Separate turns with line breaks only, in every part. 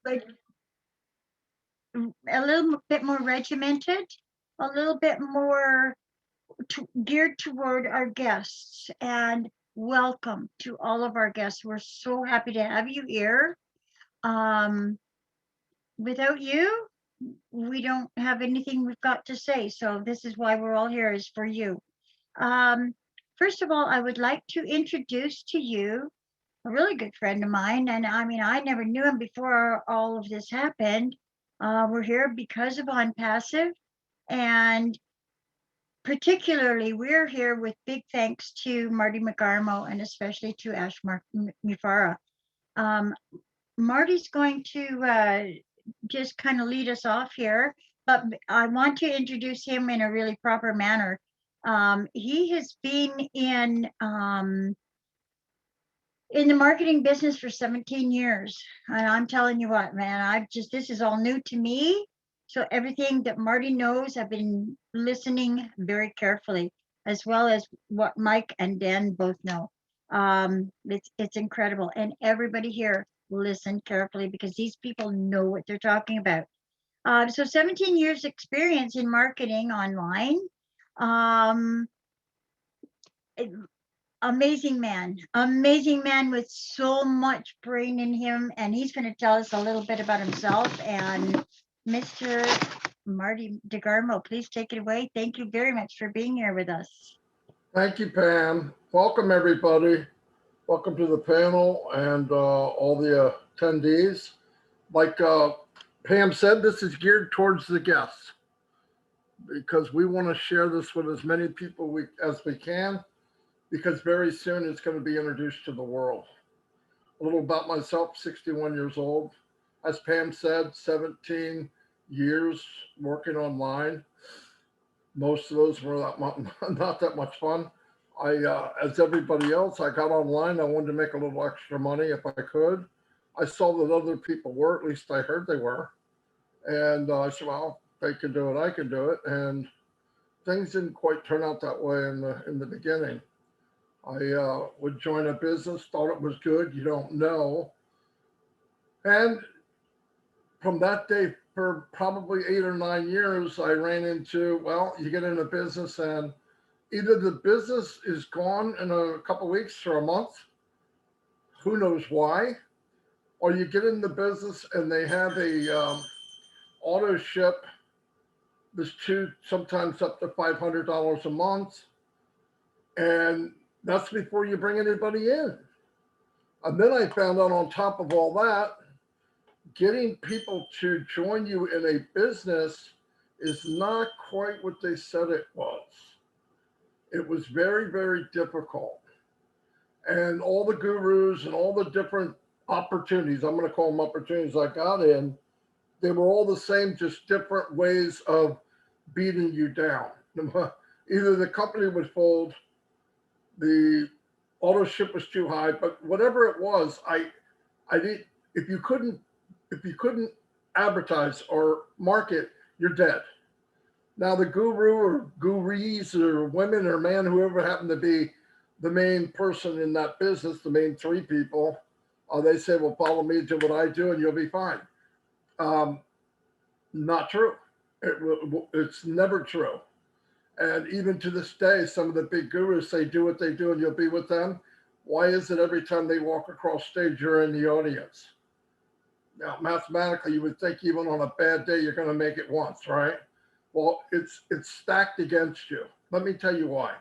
like a little bit more regimented, a little bit more geared toward our guests. And welcome to all of our guests. We're so happy to have you here. Um, Without you, we don't have anything we've got to say. So this is why we're all here, is for you. Um, First of all, I would like to introduce to you a really good friend of mine. And I mean, I never knew him before all of this happened. We're here because of OnPassive. And particularly, we're here with big thanks to Marty McGarmo and especially to Ash Mufara. Um, Marty's going to just kind of lead us off here, but I want to introduce him in a really proper manner. He has been in the marketing business for 17 years. And I'm telling you what, man, this is all new to me. So everything that Marty knows, I've been listening very carefully, as well as what Mike and Dan both know. It's incredible. And everybody here, listen carefully because these people know what they're talking about. So 17 years experience in marketing online. Um, amazing man with so much brain in him, and he's going to tell us a little bit about himself. And Mr. Marty DeGarmo, please take it away. Thank you very much for being here with us.
Thank you, Pam. Welcome, everybody. Welcome to the panel and all the attendees. Like Pam said, this is geared towards the guests because we want to share this with as many people as we can, because very soon it's going to be introduced to the world. A little about myself, 61 years old. As Pam said, 17 years working online. Most of those were not that much fun. As everybody else, I got online. I wanted to make a little extra money if I could. I saw that other people were, at least I heard they were. And I said, well, they can do it, I can do it. And things didn't quite turn out that way in the beginning. I would join a business, thought it was good. You don't know. And from that day, for probably 8 or 9 years, I ran into, well, you get in a business and either the business is gone in a couple of weeks or a month, who knows why, or you get in the business and they have a auto ship that's sometimes up to $500 a month, and that's before you bring anybody in. And then I found out on top of all that, getting people to join you in a business is not quite what they said it was. It was very, very difficult. And all the gurus and all the different opportunities, I'm going to call them opportunities I got in, they were all the same, just different ways of beating you down. Either the company would fold, the auto ship was too high, but whatever it was, I did. If you couldn't advertise or market, you're dead. Now the guru or gurus or women or man, whoever happened to be the main person in that business, the main three people, they say, well, follow me, do what I do, and you'll be fine. Not true. It's never true. And even to this day, some of the big gurus say, do what they do and you'll be with them. Why is it every time they walk across stage, you're in the audience? Now, mathematically, you would think even on a bad day, you're going to make it once, right? Well, it's stacked against you. Let me tell you why.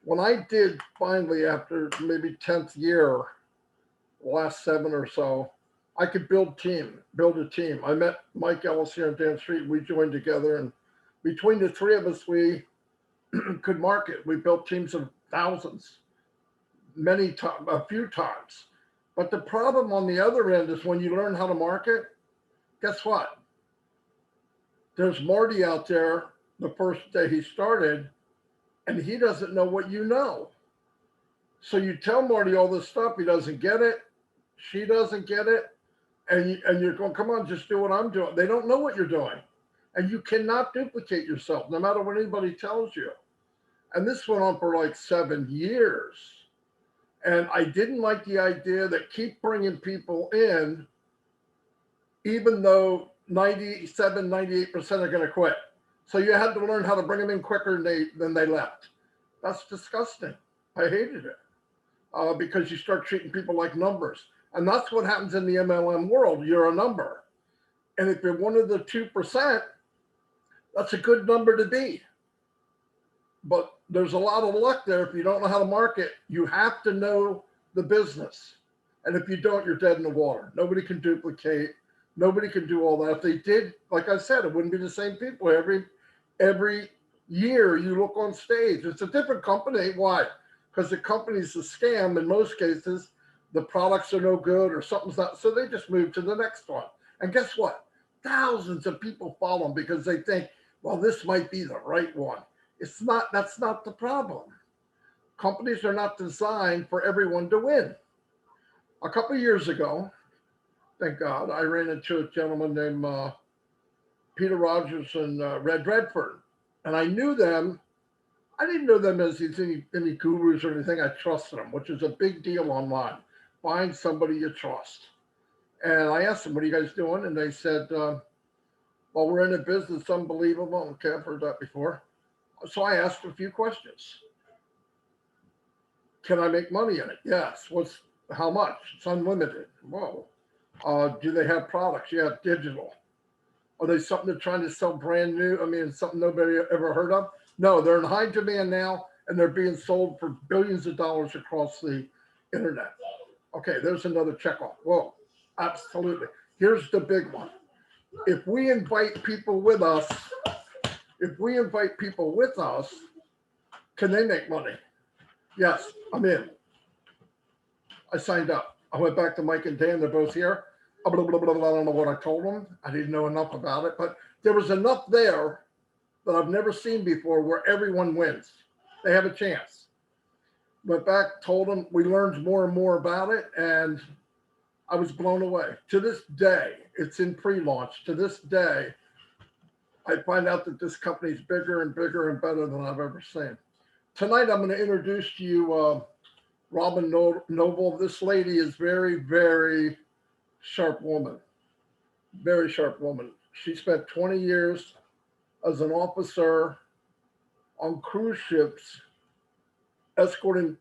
When I did finally, after maybe 10th year, last 7 or so, I could build a team. I met Mike Ellis here in Dan Street. We joined together, and between the three of us, we could market. We built teams of thousands, a few times. But the problem on the other end is when you learn how to market, guess what? There's Marty out there the first day he started, and he doesn't know what you know. So you tell Marty all this stuff, he doesn't get it, she doesn't get it, and you're going, come on, just do what I'm doing. They don't know what you're doing. And you cannot duplicate yourself, no matter what anybody tells you. And this went on for like 7 years. And I didn't like the idea that keep bringing people in even though 97, 98% are going to quit. So you had to learn how to bring them in quicker than they left. That's disgusting. I hated it because you start treating people like numbers. And that's what happens in the MLM world. You're a number. And if you're one of the 2%, that's a good number to be. But there's a lot of luck there if you don't know how to market. You have to know the business. And if you don't, you're dead in the water. Nobody can duplicate. Nobody can do all that. If they did, like I said, it wouldn't be the same people. Every year you look on stage, it's a different company. Why? Because the company's a scam in most cases. The products are no good or something's not. So they just move to the next one. And guess what? Thousands of people follow them because they think, well, this might be the right one. It's not. That's not the problem. Companies are not designed for everyone to win. A couple of years ago, thank God, I ran into a gentleman named Peter Rogers and Red Redford. And I knew them. I didn't know them as any gurus or anything. I trusted them, which is a big deal online. Find somebody you trust. And I asked them, what are you guys doing? And they said, well, we're in a business, unbelievable. Okay, I've heard that before. So I asked a few questions. Can I make money in it? Yes. How much? It's unlimited. Whoa. Do they have products? Yeah, digital. Are they something they're trying to sell brand new? I mean, something nobody ever heard of? No, they're in high demand now, and they're being sold for billions of dollars across the internet. Okay, there's another checkoff. Whoa, absolutely. Here's the big one. If we invite people with us, can they make money? Yes, I'm in. I signed up. I went back to Mike and Dan. They're both here. I don't know what I told them. I didn't know enough about it, but there was enough there that I've never seen before where everyone wins. They have a chance. Went back, told them, we learned more and more about it, and I was blown away. To this day, it's in pre-launch. To this day, I find out that this company is bigger and bigger and better than I've ever seen. Tonight, I'm going to introduce to you Robin Noble. This lady is very, very sharp woman. Very sharp woman. She spent 20 years as an officer on cruise ships, escorting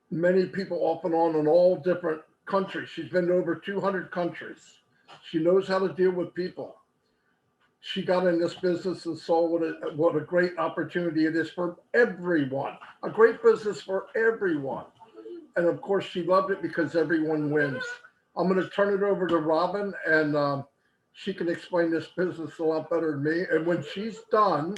many people off and on in all different countries. She's been to over 200 countries. She knows how to deal with people. She got in this business and saw what a great opportunity it is for everyone. A great business for everyone. And of course, she loved it because everyone wins. I'm going to turn it over to Robin, and she can explain this business a lot better than me. And when she's done,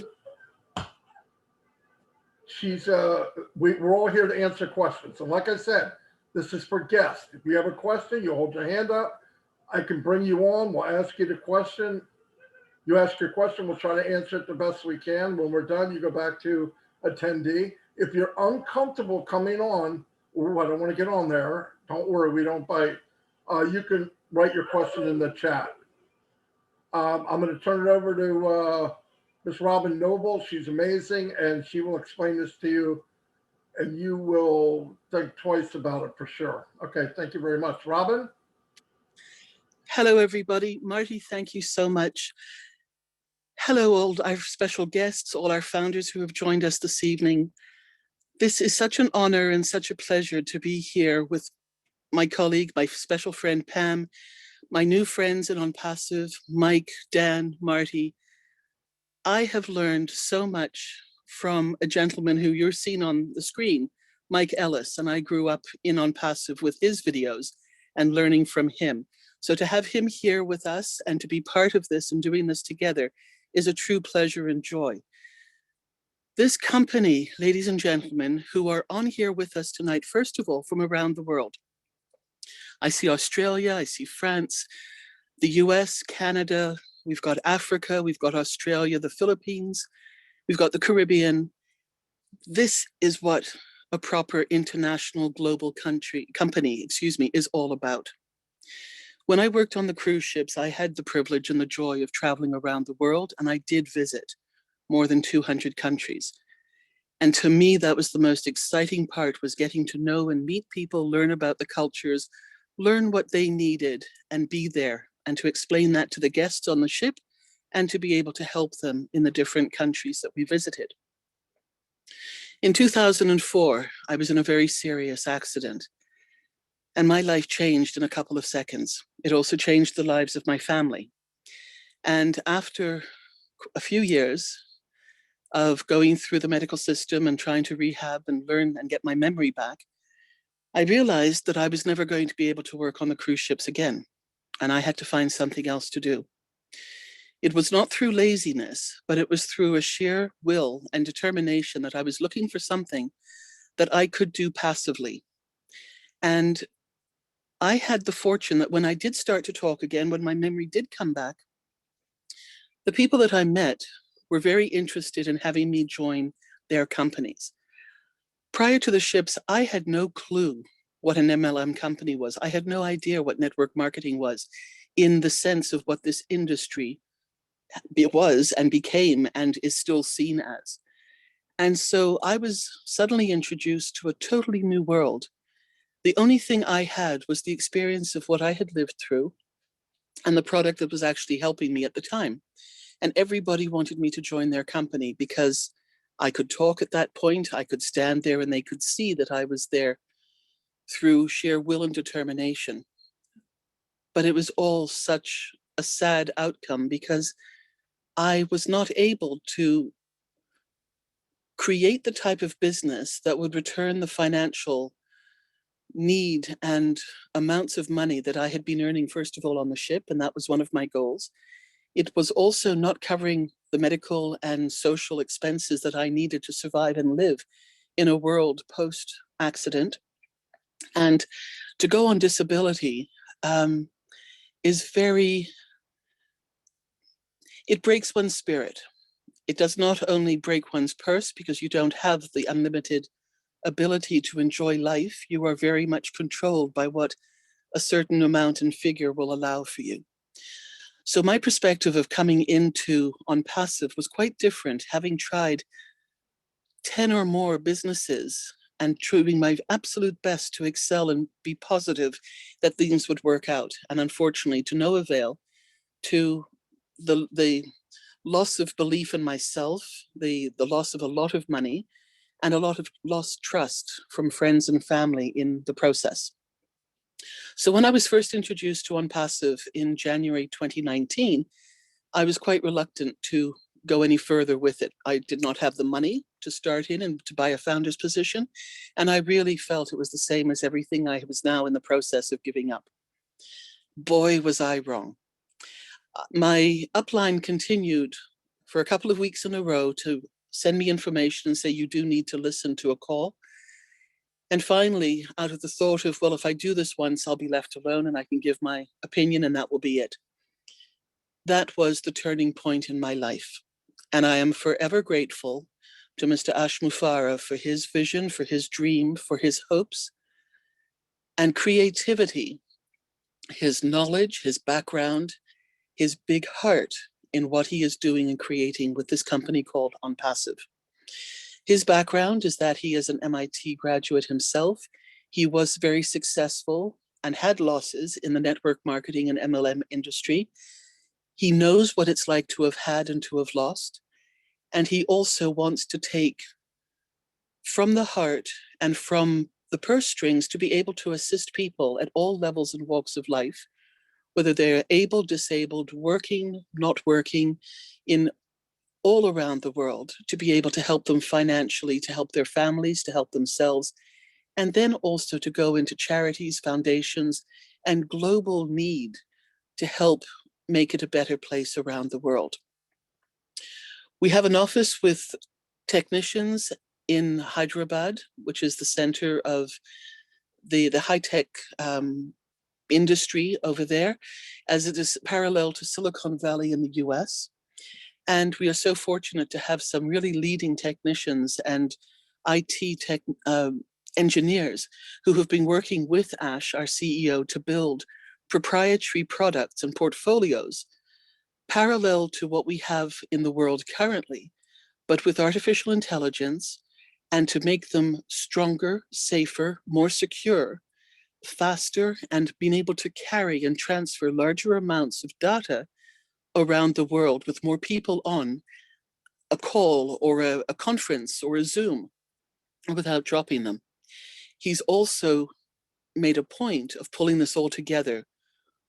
we're all here to answer questions. And like I said, this is for guests. If you have a question, you hold your hand up. I can bring you on. We'll ask you the question. You ask your question, we'll try to answer it the best we can. When we're done, you go back to attendee. If you're uncomfortable coming on, oh, I don't want to get on there. Don't worry, we don't bite. You can write your question in the chat. I'm going to turn it over to Miss Robin Noble. She's amazing, and she will explain this to you, and you will think twice about it for sure. Okay, thank you very much. Robin?
Hello, everybody. Marty, thank you so much. Hello, all our special guests, all our founders who have joined us this evening. This is such an honor and such a pleasure to be here with my colleague, my special friend, Pam, my new friends in OnPassive, Mike, Dan, Marty. I have learned so much from a gentleman who you're seeing on the screen, Mike Ellis, and I grew up in OnPassive with his videos and learning from him. So to have him here with us and to be part of this and doing this together is a true pleasure and joy. This company, ladies and gentlemen, who are on here with us tonight, first of all, from around the world. I see Australia, I see France, the US, Canada, we've got Africa, we've got Australia, the Philippines, we've got the Caribbean. This is what a proper international global company is all about. When I worked on the cruise ships, I had the privilege and the joy of traveling around the world, and I did visit more than 200 countries. And to me, that was the most exciting part, was getting to know and meet people, learn about the cultures, learn what they needed, and be there and to explain that to the guests on the ship and to be able to help them in the different countries that we visited. In 2004, I was in a very serious accident, and my life changed in a couple of seconds. It also changed the lives of my family. And after a few years of going through the medical system and trying to rehab and learn and get my memory back, I realized that I was never going to be able to work on the cruise ships again, and I had to find something else to do. It was not through laziness, but it was through a sheer will and determination that I was looking for something that I could do passively. And I had the fortune that when I did start to talk again, when my memory did come back, the people that I met were very interested in having me join their companies. Prior to the ships, I had no clue what an MLM company was. I had no idea what network marketing was in the sense of what this industry it was and became and is still seen as. And so I was suddenly introduced to a totally new world. The only thing I had was the experience of what I had lived through and the product that was actually helping me at the time. And everybody wanted me to join their company because I could talk at that point, I could stand there, and they could see that I was there through sheer will and determination. But it was all such a sad outcome because I was not able to create the type of business that would return the financial need and amounts of money that I had been earning, first of all, on the ship, and that was one of my goals. It was also not covering the medical and social expenses that I needed to survive and live in a world post-accident. And to go on disability is it breaks one's spirit. It does not only break one's purse because you don't have the unlimited ability to enjoy life, you are very much controlled by what a certain amount and figure will allow for you. So my perspective of coming into OnPassive was quite different, having tried 10 or more businesses and trying my absolute best to excel and be positive that things would work out. And unfortunately, to no avail, to the loss of belief in myself, the loss of a lot of money, and a lot of lost trust from friends and family in the process. So when I was first introduced to OnPassive in January 2019, I was quite reluctant to go any further with it. I did not have the money to start in and to buy a founder's position. And I really felt it was the same as everything I was now in the process of giving up. Boy, was I wrong. My upline continued for a couple of weeks in a row to send me information and say, you do need to listen to a call. And finally, out of the thought of, well, if I do this once, I'll be left alone and I can give my opinion and that will be it. That was the turning point in my life. And I am forever grateful to Mr. Ash Mufara for his vision, for his dream, for his hopes and creativity, his knowledge, his background, his big heart in what he is doing and creating with this company called OnPassive. His background is that he is an MIT graduate himself. He was very successful and had losses in the network marketing and MLM industry. He knows what it's like to have had and to have lost. And he also wants to take from the heart and from the purse strings to be able to assist people at all levels and walks of life, whether they're able, disabled, working, not working, in all around the world, to be able to help them financially, to help their families, to help themselves, and then also to go into charities, foundations, and global need to help make it a better place around the world. We have an office with technicians in Hyderabad, which is the center of the high-tech industry over there, as it is parallel to Silicon Valley in the US. And we are so fortunate to have some really leading technicians and IT tech engineers who have been working with Ash, our CEO, to build proprietary products and portfolios parallel to what we have in the world currently, but with artificial intelligence, and to make them stronger, safer, more secure, faster and being able to carry and transfer larger amounts of data around the world with more people on a call or a conference or a Zoom without dropping them. He's also made a point of pulling this all together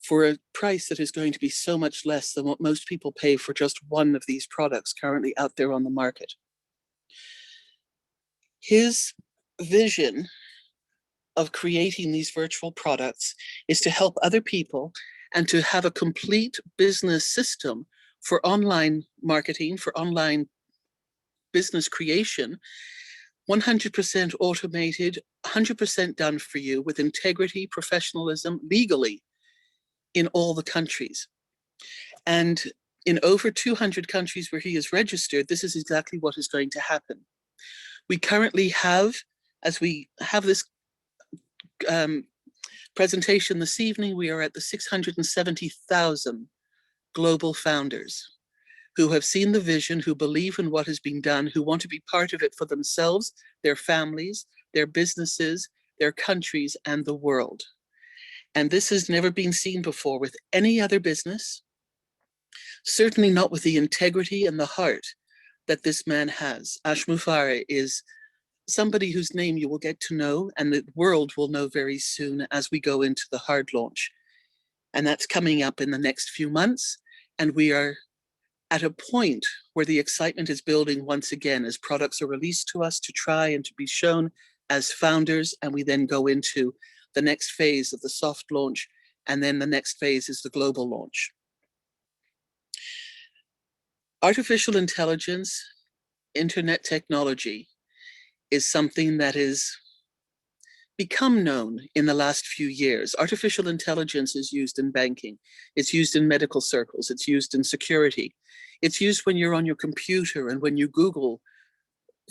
for a price that is going to be so much less than what most people pay for just one of these products currently out there on the market. His vision of creating these virtual products is to help other people and to have a complete business system for online marketing, for online business creation, 100% automated, 100% done for you with integrity, professionalism, legally in all the countries. And in over 200 countries where he is registered, this is exactly what is going to happen. We currently have, as we have this presentation this evening, we are at the 670,000 global founders who have seen the vision, who believe in what has been done, who want to be part of it for themselves, their families, their businesses, their countries, and the world. And this has never been seen before with any other business, certainly not with the integrity and the heart that this man has. Ash Mufareh is somebody whose name you will get to know and the world will know very soon as we go into the hard launch. And that's coming up in the next few months. And we are at a point where the excitement is building once again as products are released to us to try and to be shown as founders. And we then go into the next phase of the soft launch. And then the next phase is the global launch. Artificial intelligence, internet technology is something that has become known in the last few years. Artificial intelligence is used in banking. It's used in medical circles. It's used in security. It's used when you're on your computer and when you Google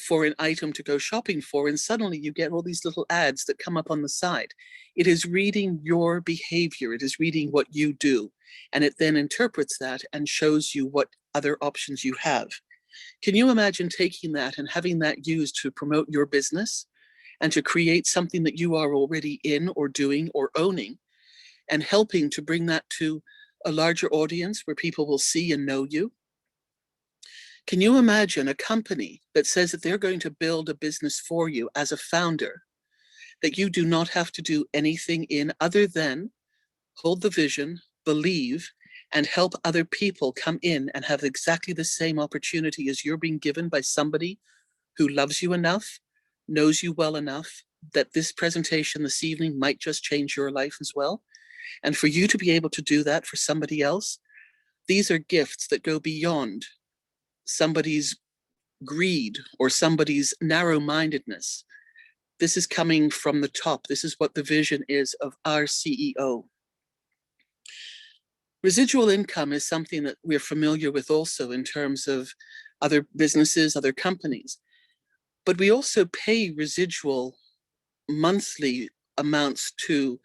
for an item to go shopping for, and suddenly you get all these little ads that come up on the side. It is reading your behavior. It is reading what you do. And it then interprets that and shows you what other options you have. Can you imagine taking that and having that used to promote your business and to create something that you are already in or doing or owning, and helping to bring that to a larger audience where people will see and know you? Can you imagine a company that says that they're going to build a business for you as a founder, that you do not have to do anything in other than hold the vision, believe, and help other people come in and have exactly the same opportunity as you're being given by somebody who loves you enough, knows you well enough, that this presentation this evening might just change your life as well? And for you to be able to do that for somebody else, these are gifts that go beyond somebody's greed or somebody's narrow-mindedness. This is coming from the top. This is what the vision is of our CEO. Residual income is something that we're familiar with also in terms of other businesses, other companies. But we also pay residual monthly amounts to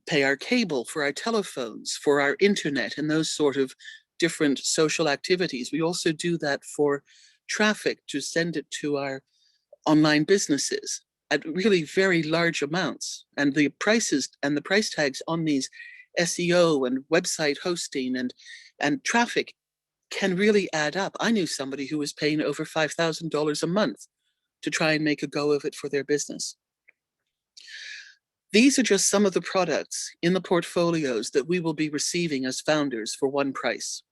pay our cable, for our telephones, for our internet, and those sort of different social activities. We also do that for traffic to send it to our online businesses at really very large amounts. And the prices and the price tags on these SEO and website hosting and traffic can really add up. I knew somebody who was paying over $5,000 a month to try and make a go of it for their business. These are just some of the products in the portfolios that we will be receiving as founders for one price.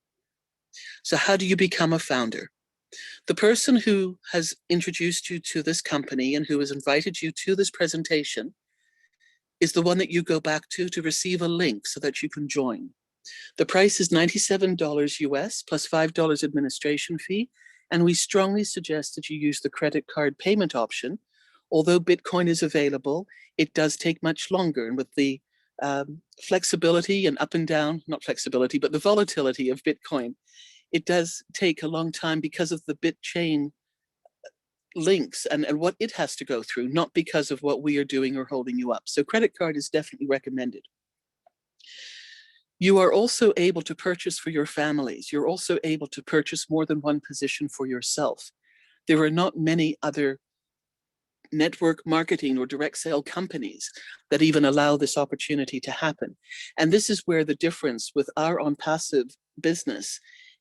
So how do you become a founder? The person who has introduced you to this company and who has invited you to this presentation is the one that you go back to receive a link so that you can join. The price is $97 US plus $5 administration fee. And we strongly suggest that you use the credit card payment option. Although Bitcoin is available, it does take much longer. And with the flexibility and up and down, not flexibility, but the volatility of Bitcoin, it does take a long time because of the BitChain links and what it has to go through, not because of what we are doing or holding you up. So credit card is definitely recommended. You are also able to purchase for your families. You're also able to purchase more than one position for yourself. There are not many other network marketing or direct sale companies that even allow this opportunity to happen. And this is where the difference with our OnPassive business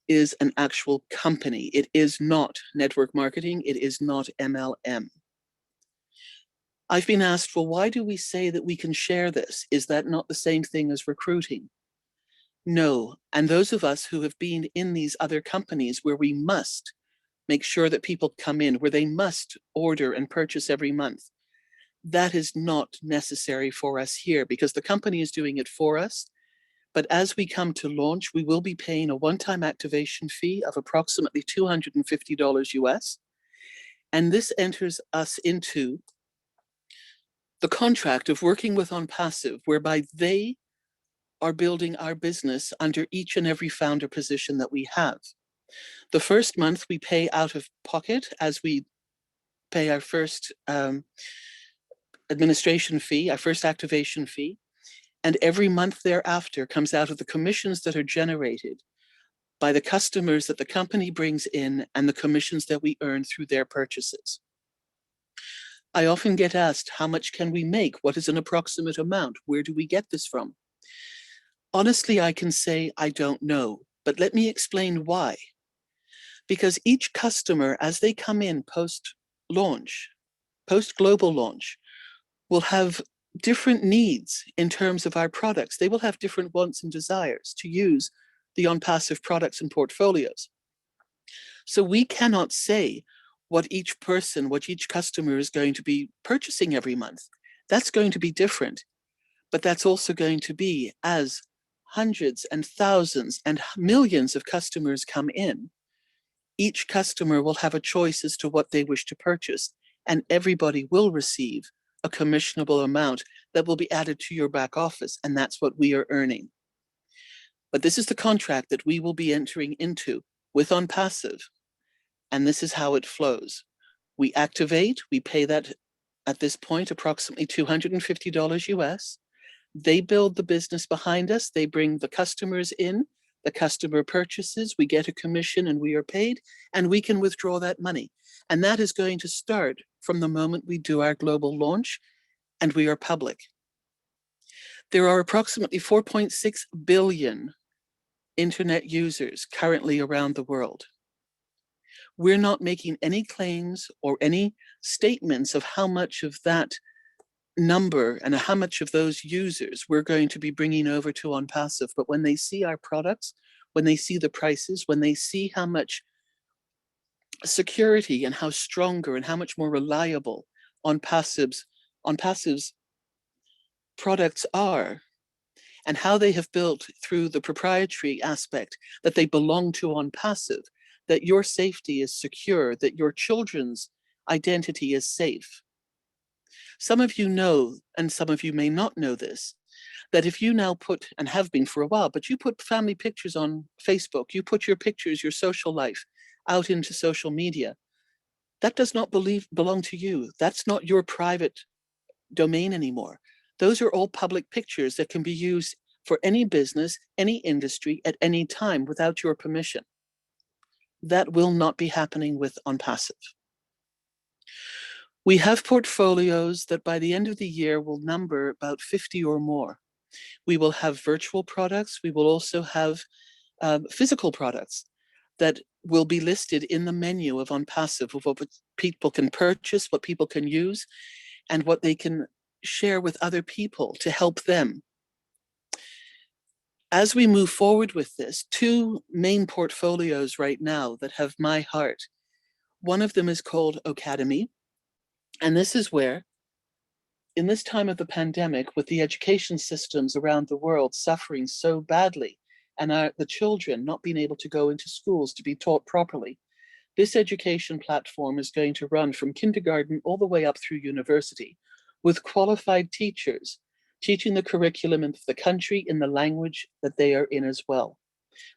is an actual company. It is not network marketing. It is not MLM. I've been asked, well, why do we say that we can share this? Is that not the same thing as recruiting? No. And those of us who have been in these other companies where we must make sure that people come in, where they must order and purchase every month, that is not necessary for us here because the company is doing it for us. But as we come to launch, we will be paying a one-time activation fee of approximately $250 US. And this enters us into the contract of working with OnPassive, whereby they are building our business under each and every founder position that we have. The first month we pay out of pocket as we pay our first administration fee, our first activation fee. And every month thereafter comes out of the commissions that are generated by the customers that the company brings in and the commissions that we earn through their purchases. I often get asked, how much can we make? What is an approximate amount? Where do we get this from? Honestly, I can say I don't know, but let me explain why. Because each customer, as they come in post-launch, post-global launch, will have different needs in terms of our products. They will have different wants and desires to use the OnPassive products and portfolios. So we cannot say what each person, what each customer is going to be purchasing every month. That's going to be different, but that's also going to be as hundreds and thousands and millions of customers come in, each customer will have a choice as to what they wish to purchase, and everybody will receive a commissionable amount that will be added to your back office, and that's what we are earning. But this is the contract that we will be entering into with OnPassive, and this is how it flows. We activate, we pay that at this point approximately $250 US. They build the business behind us, they bring the customers in, the customer purchases, we get a commission and we are paid, and we can withdraw that money. And that is going to start from the moment we do our global launch and we are public. There are approximately 4.6 billion internet users currently around the world. We're not making any claims or any statements of how much of that number and how much of those users we're going to be bringing over to OnPassive. But when they see our products, when they see the prices, when they see how much security and how stronger and how much more reliable OnPassive's products are, and how they have built through the proprietary aspect that they belong to OnPassive, that your safety is secure, that your children's identity is safe. Some of you know, and some of you may not know this, that if you now put, and have been for a while, but you put family pictures on Facebook, you put your pictures, your social life out into social media, that does not belong to you. That's not your private domain anymore. Those are all public pictures that can be used for any business, any industry, at any time without your permission. That will not be happening with OnPassive. We have portfolios that by the end of the year will number about 50 or more. We will have virtual products. We will also have physical products that will be listed in the menu of OnPassive of what people can purchase, what people can use, and what they can share with other people to help them. As we move forward with this, two main portfolios right now that have my heart. One of them is called Academy. And this is where, in this time of the pandemic, with the education systems around the world suffering so badly, and the children not being able to go into schools to be taught properly, this education platform is going to run from kindergarten all the way up through university with qualified teachers teaching the curriculum of the country in the language that they are in as well.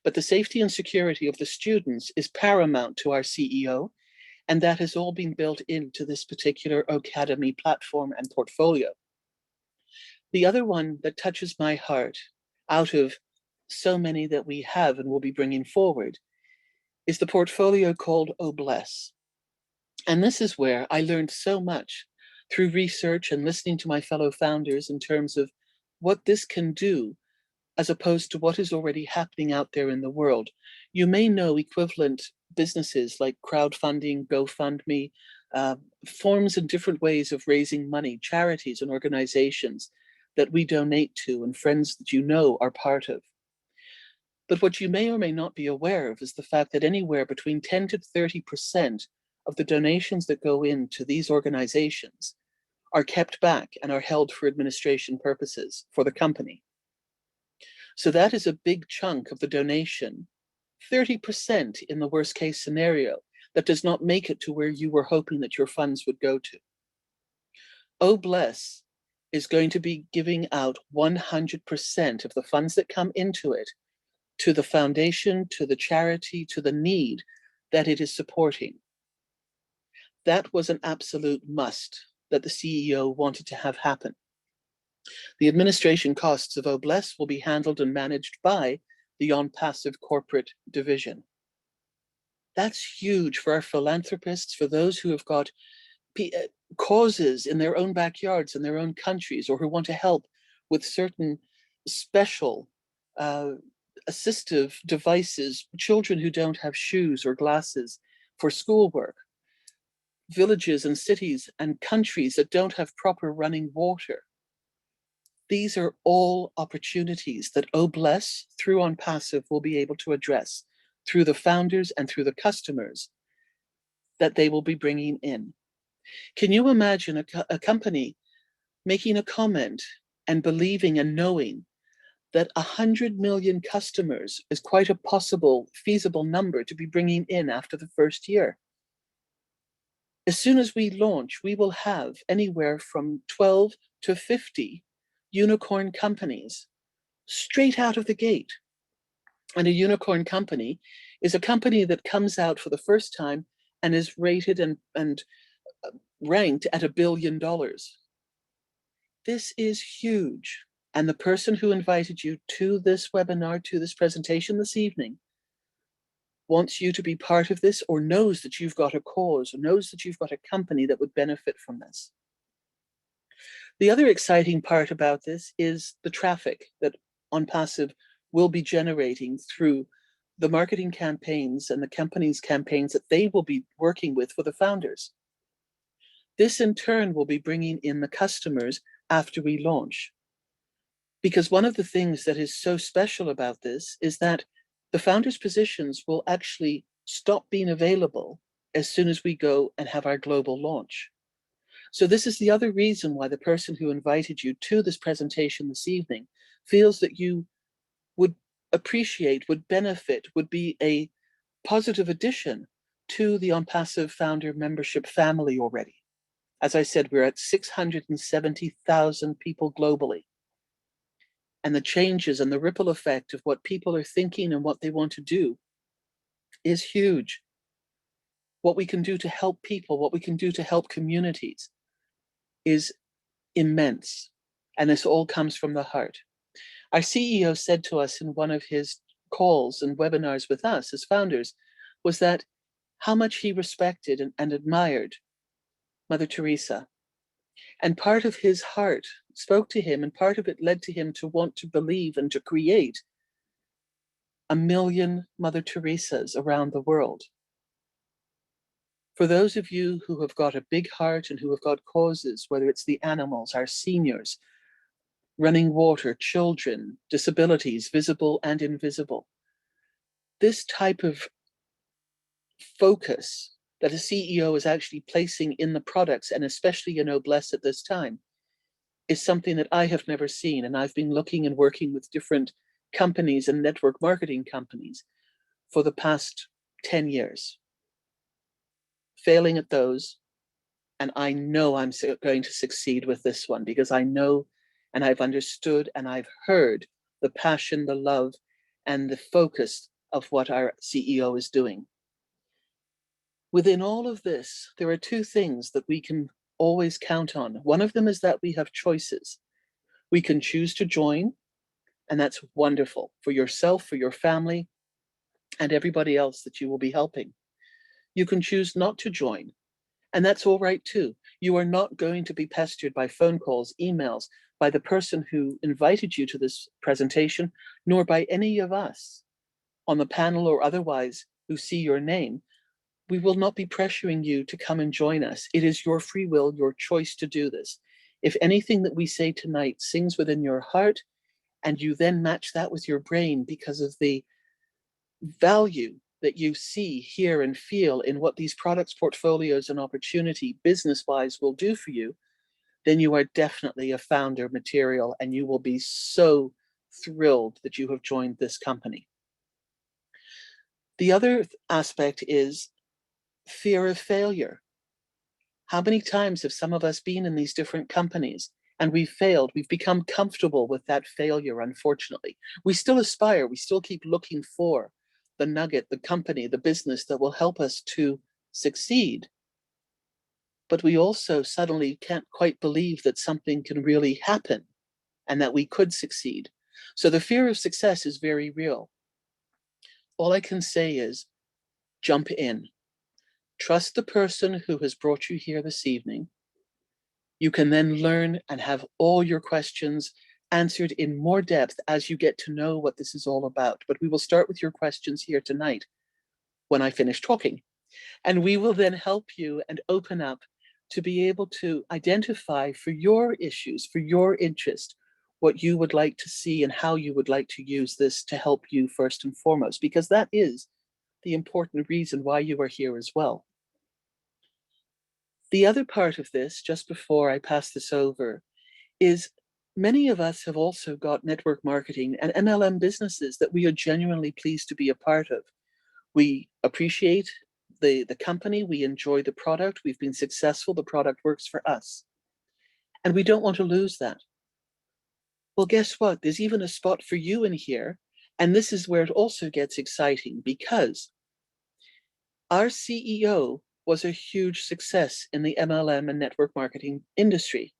But the safety and security of the students is paramount to our CEO, and that has all been built into this particular Academy platform and portfolio. The other one that touches my heart, out of so many that we have and will be bringing forward, is the portfolio called Oh Bless. And this is where I learned so much through research and listening to my fellow founders in terms of what this can do as opposed to what is already happening out there in the world. You may know equivalent businesses like crowdfunding, GoFundMe, forms and different ways of raising money, charities and organizations that we donate to and friends that you know are part of. But what you may or may not be aware of is the fact that anywhere between 10 to 30% of the donations that go into these organizations are kept back and are held for administration purposes for the company. So that is a big chunk of the donation, 30% in the worst case scenario, that does not make it to where you were hoping that your funds would go to. Oh Bless is going to be giving out 100% of the funds that come into it to the foundation, to the charity, to the need that it is supporting. That was an absolute must that the CEO wanted to have happen. The administration costs of Oh Bless will be handled and managed by the OnPassive corporate division. That's huge for our philanthropists, for those who have got causes in their own backyards, in their own countries, or who want to help with certain special assistive devices, children who don't have shoes or glasses for schoolwork, villages and cities and countries that don't have proper running water. These are all opportunities that Oh Bless through OnPassive will be able to address through the founders and through the customers that they will be bringing in. Can you imagine a company making a comment and believing and knowing that 100 million customers is quite a possible, feasible number to be bringing in after the first year? As soon as we launch, we will have anywhere from 12 to 50 unicorn companies straight out of the gate. And a unicorn company is a company that comes out for the first time and is rated and ranked at $1 billion. This is huge. And the person who invited you to this webinar, to this presentation this evening, wants you to be part of this, or knows that you've got a cause, or knows that you've got a company that would benefit from this. The other exciting part about this is the traffic that OnPassive will be generating through the marketing campaigns and the company's campaigns that they will be working with for the founders. This in turn will be bringing in the customers after we launch. Because one of the things that is so special about this is that the founders' positions will actually stop being available as soon as we go and have our global launch. So this is the other reason why the person who invited you to this presentation this evening feels that you would appreciate, would benefit, would be a positive addition to the OnPassive founder membership family already. As I said, we're at 670,000 people globally. And the changes and the ripple effect of what people are thinking and what they want to do is huge. What we can do to help people, what we can do to help communities is immense. And this all comes from the heart. Our CEO said to us in one of his calls and webinars with us as founders was that how much he respected and admired Mother Teresa. And part of his heart spoke to him, and part of it led to him to want to believe and to create 1 million Mother Teresas around the world. For those of you who have got a big heart and who have got causes, whether it's the animals, our seniors, running water, children, disabilities, visible and invisible, this type of focus that a CEO is actually placing in the products, and especially in Oh Bless at this time, is something that I have never seen. And I've been looking and working with different companies and network marketing companies for the past 10 years, failing at those. And I know I'm going to succeed with this one, because I know and I've understood and I've heard the passion, the love, and the focus of what our CEO is doing. Within all of this, there are two things that we can always count on. One of them is that we have choices. We can choose to join, and that's wonderful for yourself, for your family, and everybody else that you will be helping. You can choose not to join, and that's all right too. You are not going to be pestered by phone calls, emails, by the person who invited you to this presentation, nor by any of us on the panel or otherwise who see your name. We will not be pressuring you to come and join us. It is your free will, your choice to do this. If anything that we say tonight sings within your heart, and you then match that with your brain because of the value that you see, hear, and feel in what these products, portfolios, and opportunity business-wise will do for you, then you are definitely a founder material, and you will be so thrilled that you have joined this company. The other aspect is fear of failure. How many times have some of us been in these different companies and we've failed? We've become comfortable with that failure, unfortunately. We still aspire, we still keep looking for the nugget, the company, the business that will help us to succeed. But we also suddenly can't quite believe that something can really happen and that we could succeed. So the fear of success is very real. All I can say is jump in. Trust the person who has brought you here this evening. You can then learn and have all your questions answered in more depth as you get to know what this is all about. But we will start with your questions here tonight when I finish talking. And we will then help you and open up to be able to identify for your issues, for your interest, what you would like to see and how you would like to use this to help you first and foremost, because that is the important reason why you are here as well. The other part of this, just before I pass this over, is many of us have also got network marketing and MLM businesses that we are genuinely pleased to be a part of. We appreciate the company, we enjoy the product, we've been successful, the product works for us. And we don't want to lose that. Well, guess what? There's even a spot for you in here. And this is where it also gets exciting, because our CEO was a huge success in the MLM and network marketing industry.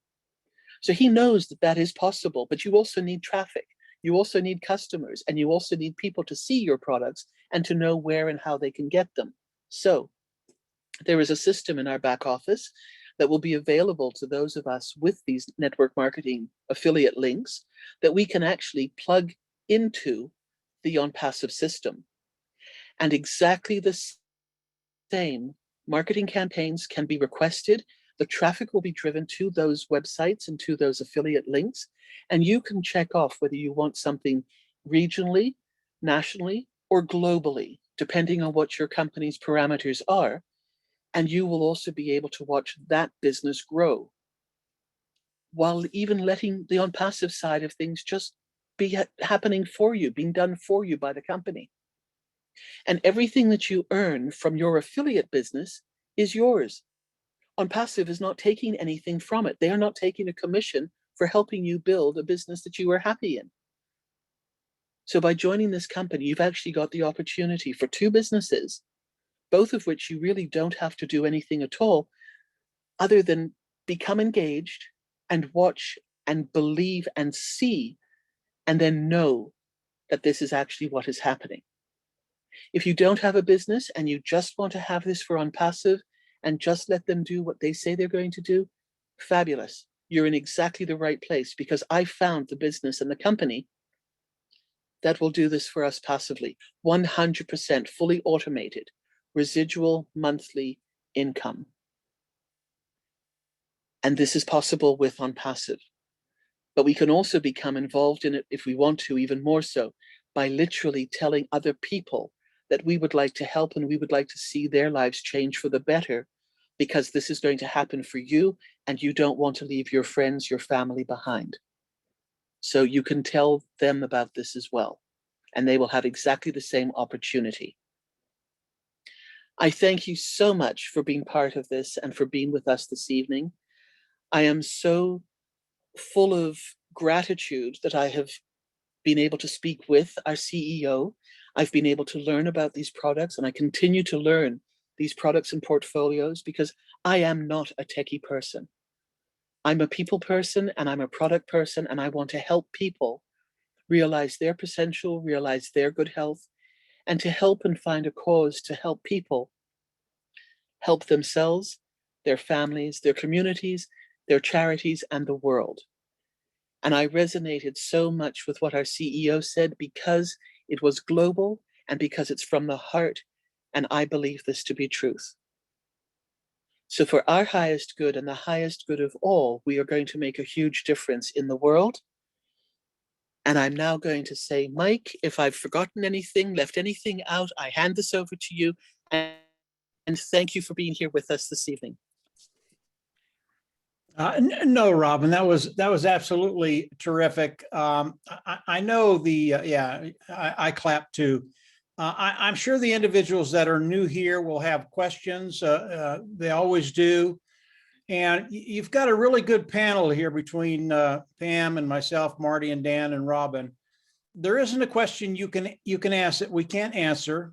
So he knows that that is possible, but you also need traffic. You also need customers, and you also need people to see your products and to know where and how they can get them. So there is a system in our back office that will be available to those of us with these network marketing affiliate links that we can actually plug into the OnPassive system. And exactly the same marketing campaigns can be requested. The traffic will be driven to those websites and to those affiliate links. And you can check off whether you want something regionally, nationally, or globally, depending on what your company's parameters are. And you will also be able to watch that business grow, while even letting the OnPassive side of things just be happening for you, being done for you by the company. And everything that you earn from your affiliate business is yours. OnPassive is not taking anything from it. They are not taking a commission for helping you build a business that you are happy in. So by joining this company, you've actually got the opportunity for two businesses, both of which you really don't have to do anything at all other than become engaged and watch and believe and see, and then know that this is actually what is happening. If you don't have a business and you just want to have this for OnPassive and just let them do what they say they're going to do, fabulous. You're in exactly the right place, because I found the business and the company that will do this for us passively. 100% fully automated, residual monthly income. And this is possible with OnPassive. But we can also become involved in it if we want to, even more so, by literally telling other people that we would like to help and we would like to see their lives change for the better, because this is going to happen for you and you don't want to leave your friends, your family behind. So you can tell them about this as well, and they will have exactly the same opportunity. I thank you so much for being part of this and for being with us this evening. I am so full of gratitude that I have been able to speak with our CEO. I've been able to learn about these products, and I continue to learn these products and portfolios, because I am not a techie person. I'm a people person and I'm a product person, and I want to help people realize their potential, realize their good health, and to help and find a cause to help people help themselves their families, their communities, their charities, and the world. And I resonated so much with what our CEO said because it was global and because it's from the heart, and I believe this to be truth. So for our highest good and the highest good of all, we are going to make a huge difference in the world. And I'm now going to say, Mike, if I've forgotten anything, left anything out, I hand this over to you. And thank you for being here with us this evening.
No, Robin, that was absolutely terrific. I know I clap too. I'm sure the individuals that are new here will have questions. They always do. And you've got a really good panel here between Pam and myself, Marty and Dan and Robin. There isn't a question you can ask that we can't answer.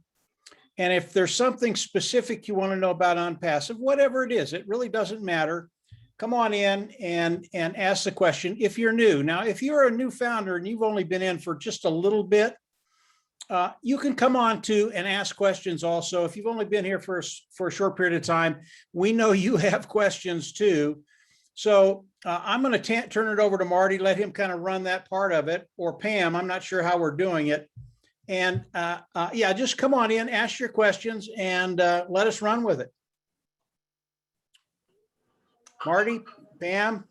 And if there's something specific you want to know about OnPassive, whatever it is, it really doesn't matter. Come on in and ask the question if you're new. Now, if you're a new founder and you've only been in for just a little bit, you can come on to and ask questions also. If you've only been here for a short period of time, we know you have questions too. So I'm going to turn it over to Marty, let him kind of run that part of it, or Pam, I'm not sure how we're doing it. And yeah, just come on in, ask your questions, and let us run with it. Marty, Pam.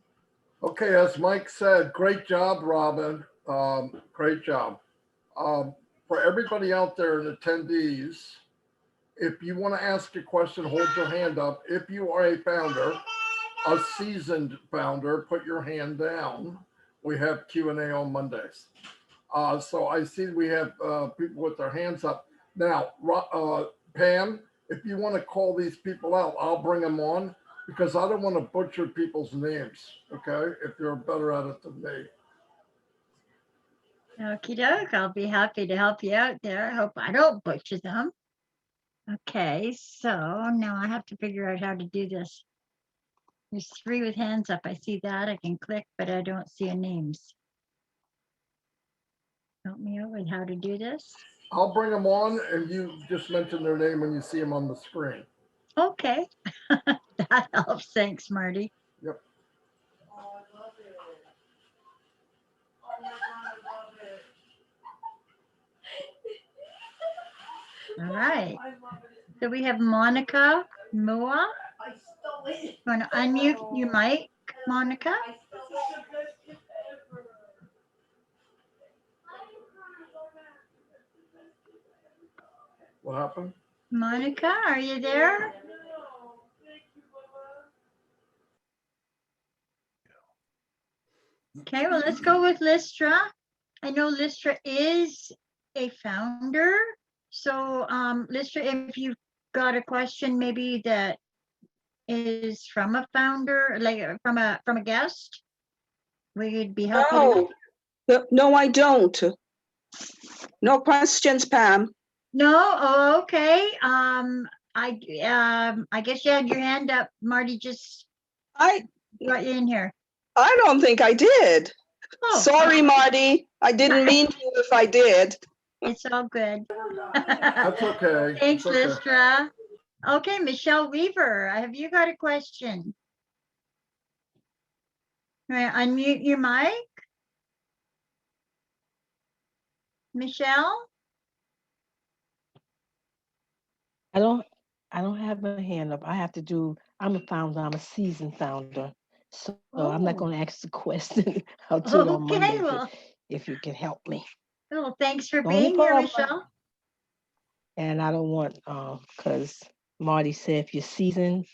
Okay, as Mike said, great job, Robin. Great job. For everybody out there and attendees, if you want to ask a question, hold your hand up. If you are a founder, a seasoned founder, put your hand down. We have Q&A on Mondays. So I see we have people with their hands up. Now, Pam, if you want to call these people out, I'll bring them on because I don't want to butcher people's names, okay, if you're better at it than me.
Okie doke, I'll be happy to help you out there. I hope I don't butcher them. Okay, so now I have to figure out how to do this. There's 3 with hands up. I see that. I can click, but I don't see a names. Help me out with how to do this.
I'll bring them on and you just mention their name when you see them on the screen.
Okay, that helps. Thanks, Marty.
Yep.
All right. So we have Monica Moa. You want to unmute your mic, Monica?
What happened?
Monica, are you there? Okay, well, let's go with Listra. I know Listra is a founder. So Listra, if you've got a question maybe that is from a founder, like from a guest, we'd be happy to.
No, I don't. No questions, Pam.
No, oh, okay. I guess you had your hand up, Marty. Just
I
got you in here.
don't think I did.
Oh,
Sorry, Marty. I didn't mean to if I did.
it's all good.
That's okay.
Thanks,
It's okay.
Listra. Okay, Michelle Weaver, have you got a question? Right, unmute your mic. Michelle?
I don't have my hand up. I have to do, I'm a founder, I'm a seasoned founder. So I'm not going to ask the question. I'll do it on
Okay,
Monday
well,
if you can help me.
well, thanks for
No, only
being here,
problem.
Michelle.
And I don't want, because Marty said if you're seasoned,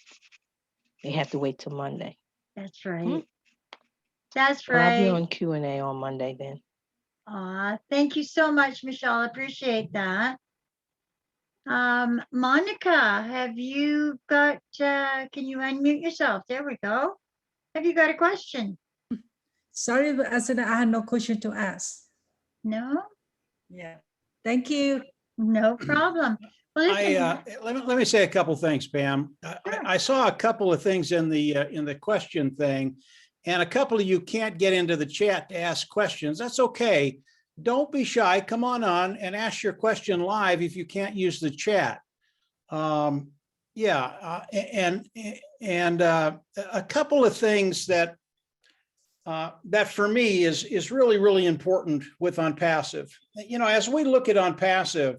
you have to wait till Monday.
That's right. That's
But I'll be
right.
on Q&A on Monday then.
Thank you so much, Michelle. I appreciate that. Monica, have you got, can you unmute yourself? There we go. Have you got a question?
Sorry, but I said I had no question to ask.
No?
Yeah. Thank you.
No problem. Well, listen,
Let me say a couple things, Pam. I saw a couple of things in the question thing, and a couple of you can't get into the chat to ask questions. That's okay. Don't be shy. Come on and ask your question live if you can't use the chat. And And a couple of things that that for me is really, really important with OnPassive. You know, as we look at OnPassive,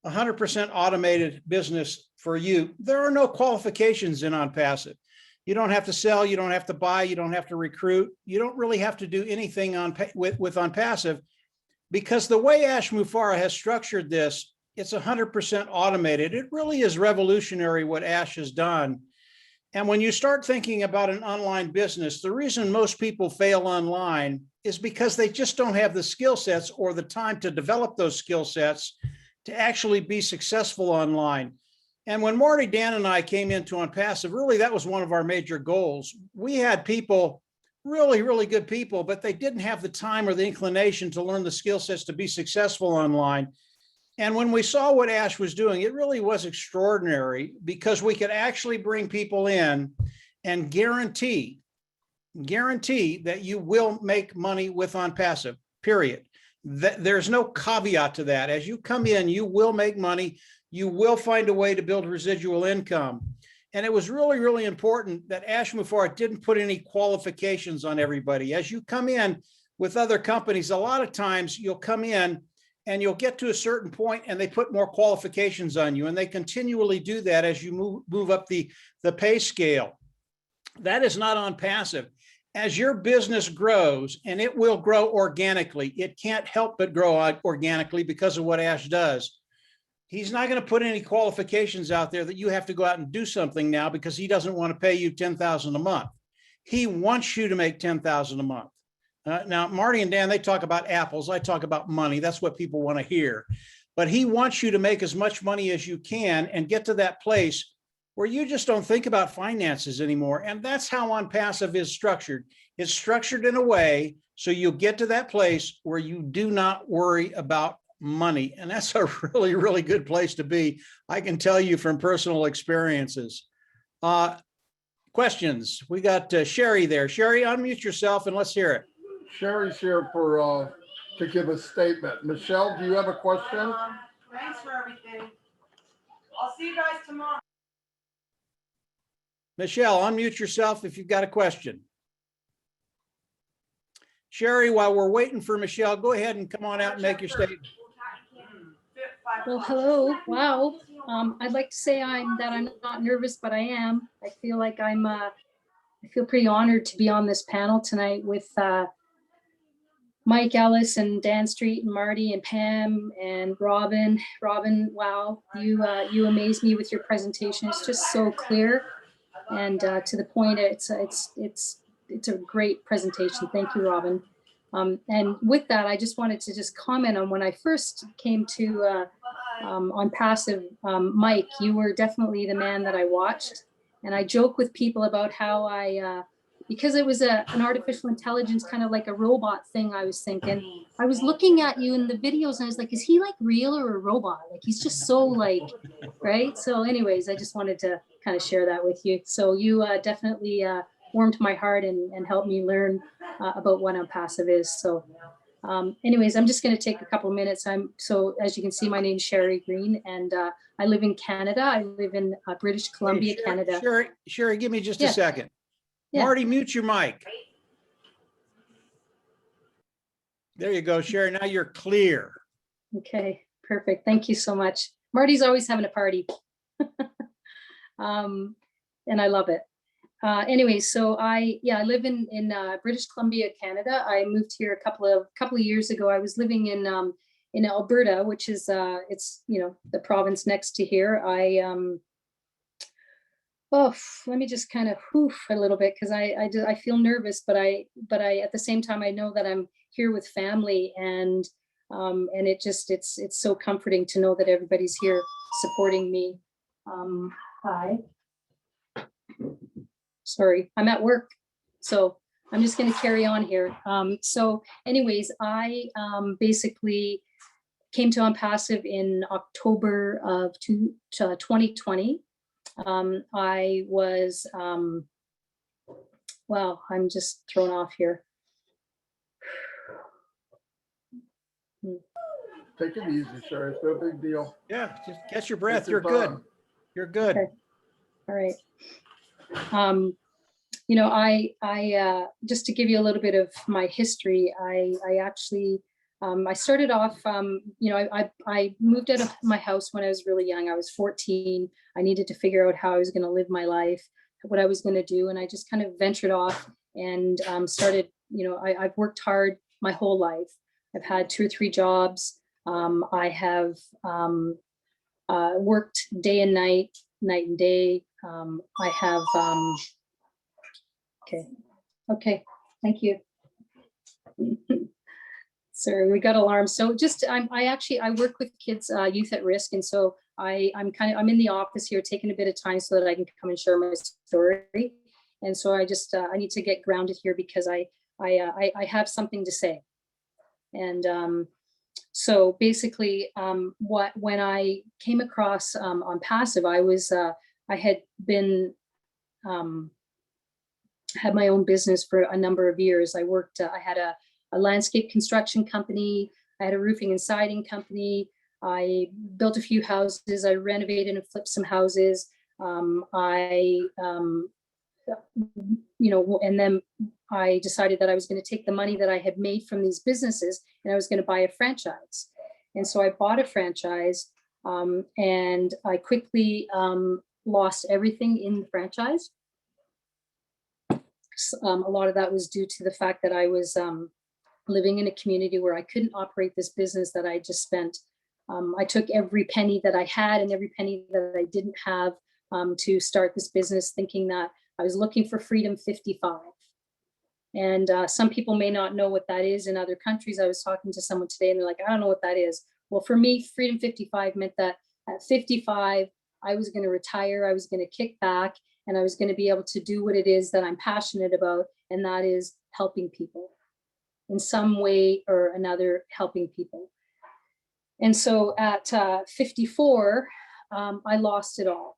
100% automated business for you, there are no qualifications in OnPassive. You don't have to sell, you don't have to buy, you don't have to recruit. You don't really have to do anything with OnPassive, because the way Ash Mufareh has structured this, it's 100% automated. It really is revolutionary what Ash has done. And when you start thinking about an online business, the reason most people fail online is because they just don't have the skill sets or the time to develop those skill sets to actually be successful online. And when Marty, Dan, and I came into OnPassive, really that was one of our major goals. We had people, really, really good people, but they didn't have the time or the inclination to learn the skill sets to be successful online. And when we saw what Ash was doing, it really was extraordinary, because we could actually bring people in and guarantee that you will make money with OnPassive, period. There's no caveat to that. As you come in, you will make money. You will find a way to build residual income. And it was really, really important that Ash Mufareh didn't put any qualifications on everybody. As you come in with other companies, a lot of times you'll come in and you'll get to a certain point and they put more qualifications on you, and they continually do that as you move up the pay scale. That is not OnPassive. As your business grows, and it will grow organically, it can't help but grow organically because of what Ash does. He's not going to put any qualifications out there that you have to go out and do something now because he doesn't want to pay you $10,000 a month. He wants you to make $10,000 a month. Now, Marty and Dan, they talk about apples. I talk about money. That's what people want to hear. But he wants you to make as much money as you can and get to that place where you just don't think about finances anymore. And that's how OnPassive is structured. It's structured in a way so you'll get to that place where you do not worry about money. And that's a really, really good place to be. I can tell you from personal experiences. Questions? We got Sherry there. Sherry, unmute yourself and let's hear it.
Sherry's here for to give a statement. Michelle, do you have a question?
Thanks for everything. I'll see you guys tomorrow.
Michelle, unmute yourself if you've got a question. Sherry, while we're waiting for Michelle, go ahead and come on out and make your statement.
Well, hello. Wow. I'd like to say I'm not nervous, but I am. I feel like I feel pretty honored to be on this panel tonight with Mike Ellis and Dan Street and Marty and Pam and Robin. Robin, wow, you amaze me with your presentation. It's just so clear and to the point. It's a great presentation. Thank you, Robin. And with that, I just wanted to just comment on when I first came to OnPassive, Mike, you were definitely the man that I watched. And I joke with people about how because it was an artificial intelligence, kind of like a robot thing, I was thinking, I was looking at you in the videos and I was like, is he like real or a robot? Like, he's just so like, right? So anyways, I just wanted to kind of share that with you. So you definitely warmed my heart and helped me learn about what OnPassive is. So anyways, I'm just going to take a couple of minutes. So as you can see, my name's Sherry Green, and I live in Canada. I live in British Columbia, Canada.
Sherry, give me just a second.
Yeah.
Marty, mute your mic. There you go, Sherry. Now you're clear.
Okay, perfect. Thank you so much. Marty's always having a party. And I love it. Anyway, so I live in British Columbia, Canada. I moved here a couple of years ago. I was living in Alberta, which is it's the province next to here. Let me just kind of a little bit because I feel nervous, but I at the same time I know that I'm here with family, and it's so comforting to know that everybody's here supporting me. Hi. Sorry, I'm at work, so I'm just going to carry on here. So anyways, I basically came to OnPassive in October of 2020. I was, wow, I'm just thrown off here.
Take it easy, Sherry. It's no big deal.
Yeah, just catch your breath.
Take your
You're good.
time.
You're good.
Okay. All right. You know, just to give you a little bit of my history, I actually, I started off, you know, I moved out of my house when I was really young. I was 14. I needed to figure out how I was going to live my life, what I was going to do. And I just kind of ventured off and started, you know, I've worked hard my whole life. I've had 2 or 3 jobs. I have worked day and night and day. I have, okay, thank you. Sorry, we got alarms. So just, I work with kids, youth at risk. And so I'm in the office here taking a bit of time so that I can come and share my story. And so I just, I need to get grounded here because I have something to say. And so basically, when I came across OnPassive, I had been, had my own business for a number of years. I worked, I had a landscape construction company. I had a roofing and siding company. I built a few houses. I renovated and flipped some houses. You know, and then I decided that I was going to take the money that I had made from these businesses and I was going to buy a franchise. And so I bought a franchise, and I quickly lost everything in the franchise. A lot of that was due to the fact that I was living in a community where I couldn't operate this business that I just spent. I took every penny that I had and every penny that I didn't have to start this business, thinking that I was looking for Freedom 55. And some people may not know what that is in other countries. I was talking to someone today and they're like, I don't know what that is. Well, for me, Freedom 55 meant that at 55, I was going to retire, I was going to kick back, and I was going to be able to do what it is that I'm passionate about, and that is helping people in some way or another, helping people. And so at 54, I lost it all.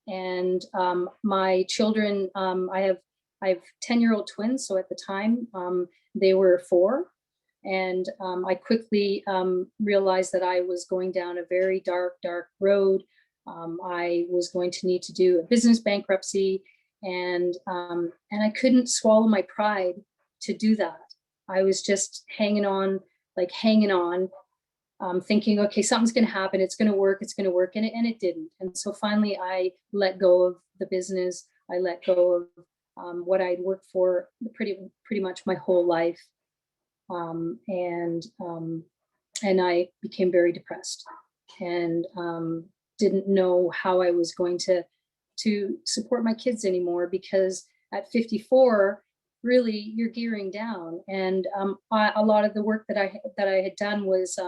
And my children, I have 10-year-old twins. So at the time, they were 4. And I quickly realized that I was going down a very dark road. I was going to need to do a business bankruptcy, and I couldn't swallow my pride to do that. I was just hanging on, thinking, okay, something's going to happen. It's going to work. And it didn't. And so finally I let go of the business. I let go of what I'd worked for pretty much my whole life. And I became very depressed and didn't know how I was going to support my kids anymore, because at 54, really you're gearing down. And a lot of the work that I had done was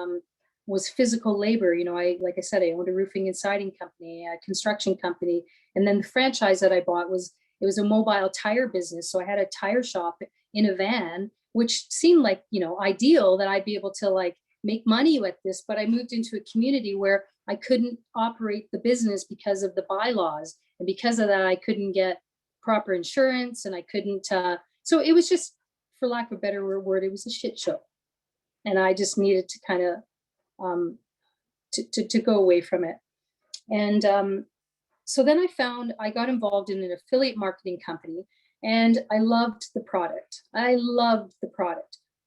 physical labor. You know, like I said, I owned a roofing and siding company, a construction company, and then the franchise that I bought was a mobile tire business. So I had a tire shop in a van, which seemed like, you know, ideal that I'd be able to like make money with this. But I moved into a community where I couldn't operate the business because of the bylaws, and because of that, I couldn't get proper insurance, and I couldn't. So it was just, for lack of a better word, it was a shit show, and I just needed to kind of to go away from it. And so then I got involved in an affiliate marketing company, and I loved the product.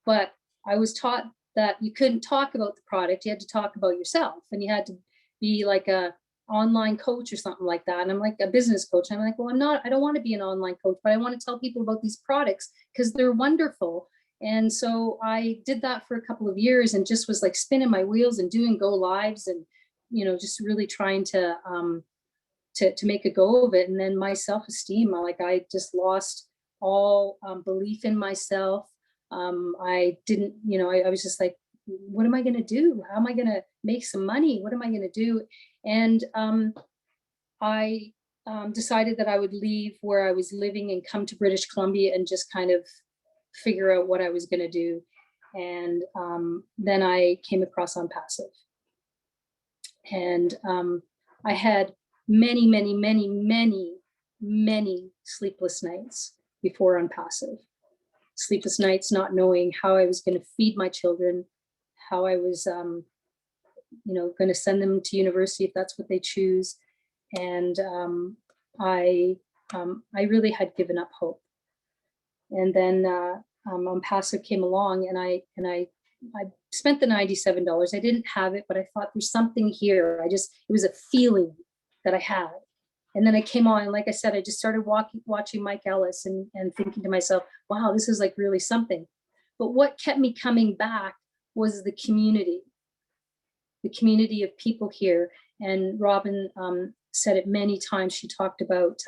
But I was taught that you couldn't talk about the product. You had to talk about yourself, and you had to be like a online coach or something like that. And I'm like a business coach. I'm like, well, I don't want to be an online coach, but I want to tell people about these products because they're wonderful. And so I did that for a couple of years and just was like spinning my wheels and doing go lives and, you know, just really trying to make a go of it. And then my self-esteem, I just lost all belief in myself. I didn't, you know, I was just like, what am I going to do? How am I going to make some money? What am I going to do? And I decided that I would leave where I was living and come to British Columbia and just kind of figure out what I was going to do. And then I came across OnPassive. And I had many sleepless nights before OnPassive. Sleepless nights not knowing how I was going to feed my children, how I was you know, going to send them to university if that's what they choose. And I I really had given up hope. And then OnPassive came along, and I spent the $97. I didn't have it, but I thought there's something here. It was a feeling that I had. And then I came on, and like I said, I just started watching Mike Ellis and thinking to myself, wow, this is like really something. But what kept me coming back was the community of people here. And Robin said it many times. She talked about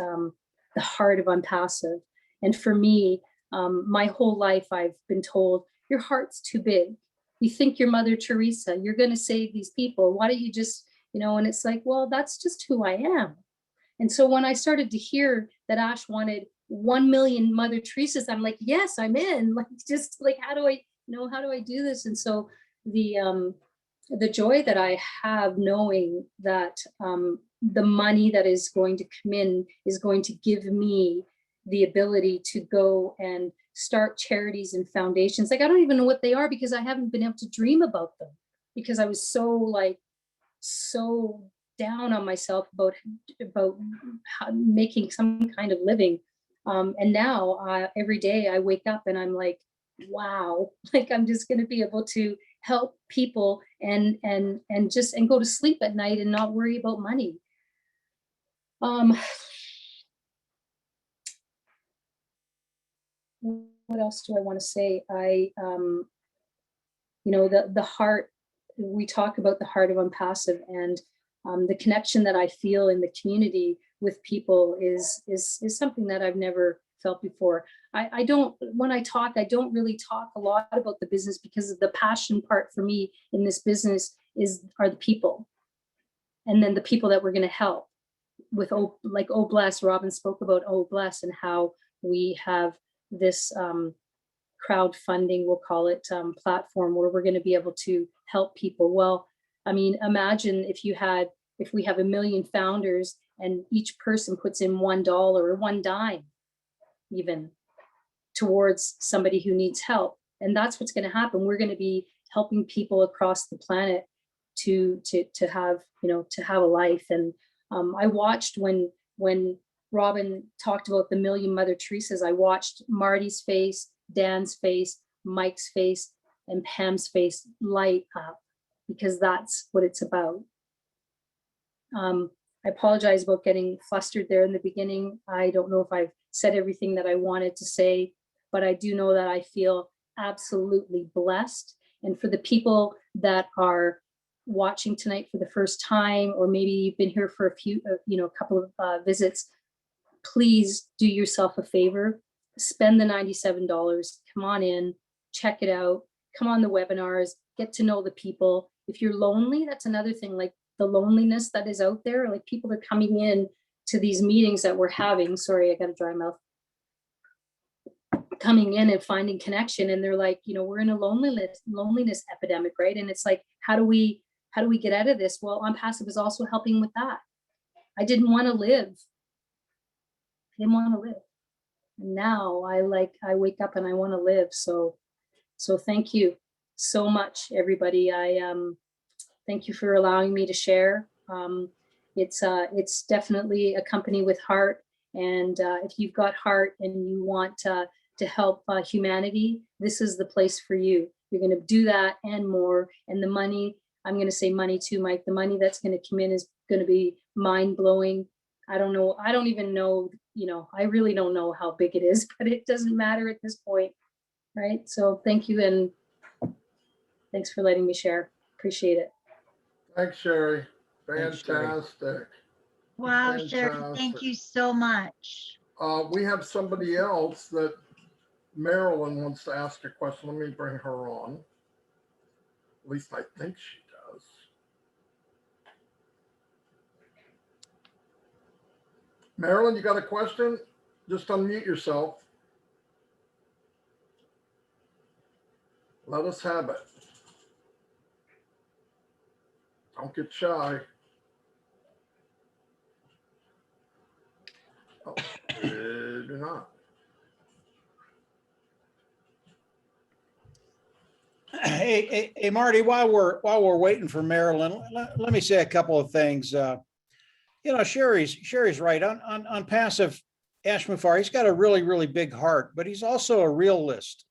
the heart of OnPassive. And for me, my whole life, I've been told, your heart's too big. You think you're Mother Teresa, you're going to save these people. Why don't you just, and it's like, well, that's just who I am. And so when I started to hear that Ash wanted 1 million Mother Teresas, I'm like, yes, I'm in. Like, just like, how do I do this? And so the joy that I have knowing that the money that is going to come in is going to give me the ability to go and start charities and foundations. Like, I don't even know what they are because I haven't been able to dream about them because I was so down on myself about making some kind of living. And now every day I wake up and I'm like, wow, like I'm just going to be able to help people and go to sleep at night and not worry about money. What else do I want to say? The heart, we talk about the heart of OnPassive, and the connection that I feel in the community with people is something that I've never felt before. When I talk, I don't really talk a lot about the business because the passion part for me in this business are the people. And then the people that we're going to help with, like Oh Bless. Robin spoke about Oh Bless and how we have this crowdfunding, we'll call it, platform where we're going to be able to help people. Well, I mean, imagine if we have 1 million founders and each person puts in $1 or one dime even towards somebody who needs help. And that's what's going to happen. We're going to be helping people across the planet to have a life. And I watched when Robin talked about the 1 million Mother Teresas, I watched Marty's face, Dan's face, Mike's face, and Pam's face light up, because that's what it's about. I apologize about getting flustered there in the beginning. I don't know if I've said everything that I wanted to say, but I do know that I feel absolutely blessed. And for the people that are watching tonight for the first time, or maybe you've been here for a couple of visits, please do yourself a favor, spend the $97, come on in, check it out, come on the webinars, get to know the people. If you're lonely, that's another thing, like the loneliness that is out there, like people are coming in to these meetings that we're having. Sorry, I got a dry mouth. Coming in and finding connection, and they're like, we're in a loneliness epidemic, right? And it's like, how do we get out of this? Well, OnPassive is also helping with that. I didn't want to live. And now I wake up and I want to live. So thank you so much, everybody. Thank you for allowing me to share. It's definitely a company with heart. And if you've got heart and you want to help humanity, this is the place for you. You're going to do that and more. And the money, I'm going to say money too, Mike, the money that's going to come in is going to be mind blowing. I don't know. I don't even know, I really don't know how big it is, but it doesn't matter at this point. Right. So thank you. And thanks for letting me share. Appreciate it.
Thanks, Sherry.
Thanks, Sherry.
Fantastic.
Wow, Sherry,
Fantastic.
thank you so much.
We have somebody else that Marilyn wants to ask a question. Let me bring her on. At least I think she does. Marilyn, you got a question? Just unmute yourself. Let us have it. Don't get shy. Oh, do not.
Hey, Marty, while we're waiting for Marilyn, let me say a couple of things. Sherry's right. OnPassive Ash Mufareh, he's got a really, really big heart, but he's also a realist.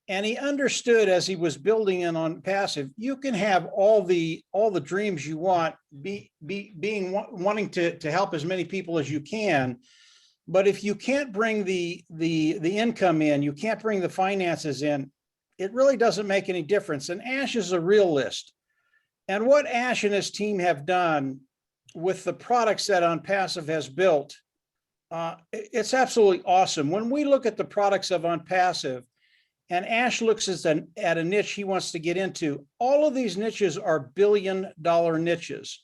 And he understood as he was building in OnPassive, you can have all the dreams you want, wanting to help as many people as you can. But if you can't bring the income in, you can't bring the finances in, it really doesn't make any difference. And Ash is a realist. And what Ash and his team have done with the products that OnPassive has built, it's absolutely awesome. When we look at the products of OnPassive, and Ash looks at a niche he wants to get into, all of these niches are billion-dollar niches.